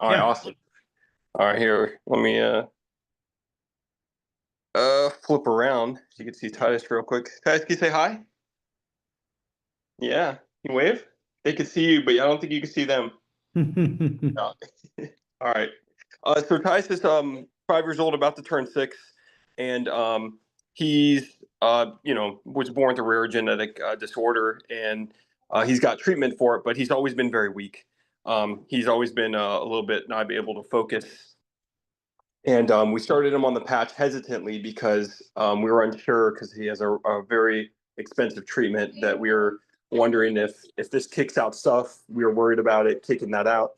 All right, awesome. All right, here, let me flip around so you can see Titus real quick. Titus, can you say hi? Yeah, you wave. They can see you, but I don't think you can see them. No. All right. So Titus is 5 years old, about to turn 6, and he's was born with a rare genetic disorder, and he's got treatment for it, but he's always been very weak. He's always been a little bit not able to focus. And we started him on the patch hesitantly because we were unsure because he has a very expensive treatment that we were wondering if this kicks out stuff. We were worried about it kicking that out.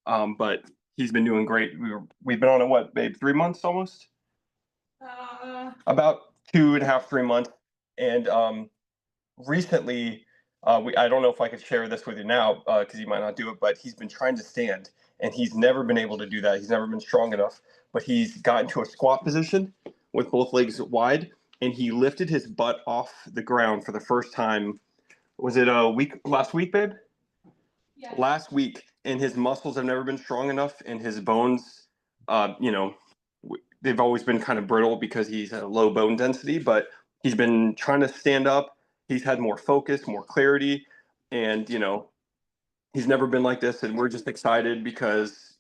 But he's been doing great. We've been on it, what, babe, 3 months almost? About 2.5, 3 months. And recently, I don't know if I could share this with you now because you might not do it, but he's been trying to stand and he's never been able to do that. He's never been strong enough, but he's gotten to a squat position with both legs wide, and he lifted his butt off the ground for the first time. Was it last week, babe? Yeah. Last week, and his muscles have never been strong enough, and his bones, they've always been kind of brittle because he's at a low bone density, but he's been trying to stand up. He's had more focus, more clarity, and he's never been like this, and we're just excited because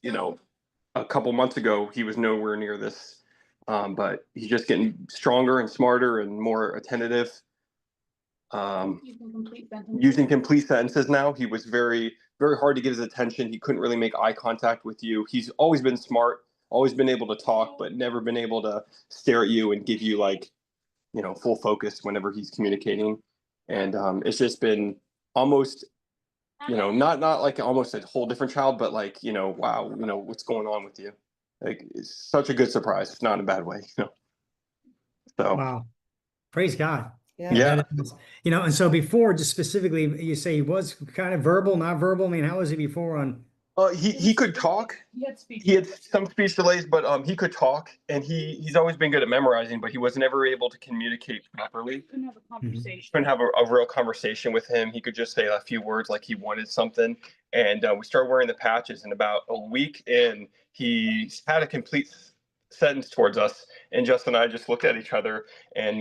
a couple months ago he was nowhere near this, but he's just getting stronger and smarter and more attentive. Using complete sentences now. He was very, very hard to get his attention. He couldn't really make eye contact with you. He's always been smart, always been able to talk, but never been able to stare at you and give you full focus whenever he's communicating. And it's just been almost not like almost a whole different child, but wow, what's going on with you? Like, it's such a good surprise. It's not in a bad way, So wow, praise God. Yeah. And so before, just specifically, you say he was kind of verbal, not verbal. I mean, how was he before on? He could talk. He had some speech delays, but he could talk, and he's always been good at memorizing, but he was never able to communicate properly. Couldn't have a conversation. Couldn't have a real conversation with him. He could just say a few words like he wanted something, and we started wearing the patches, and about a week in, he had a complete sentence towards us, and Justin and I just looked at each other, and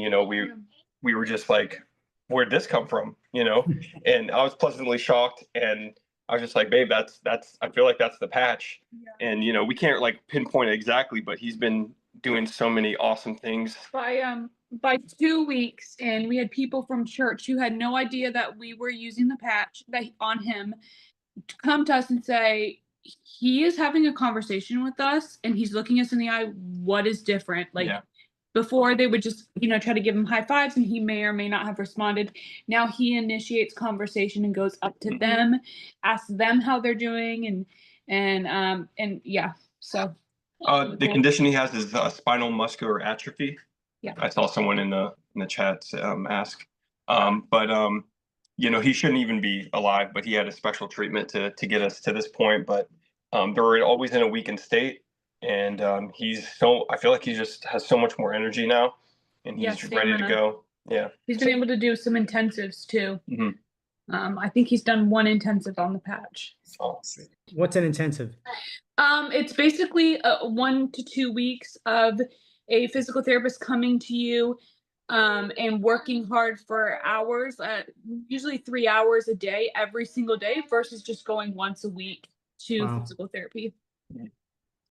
we were just like, where'd this come from? And I was pleasantly shocked, and I was just like, babe, that's I feel like that's the patch. Yeah. And we can't pinpoint it exactly, but he's been doing so many awesome things. By 2 weeks, and we had people from church who had no idea that we were using the patch on him to come to us and say, he is having a conversation with us and he's looking us in the eye. What is different? Before they would just, try to give him high fives and he may or may not have responded. Now he initiates conversation and goes up to them, asks them how they're doing, and yeah. So the condition he has is spinal muscular atrophy. Yeah. I saw someone in the chat ask. But he shouldn't even be alive, but he had a special treatment to get us to this point. But they're always in a weakened state. And I feel like he just has so much more energy now, and he's ready to go. Yeah. He's been able to do some intensives too. I think he's done one intensive on the patch. Oh. What's an intensive? It's basically 1 to 2 weeks of a physical therapist coming to you and working hard for hours, usually 3 hours a day, every single day, versus just going once a week to physical therapy.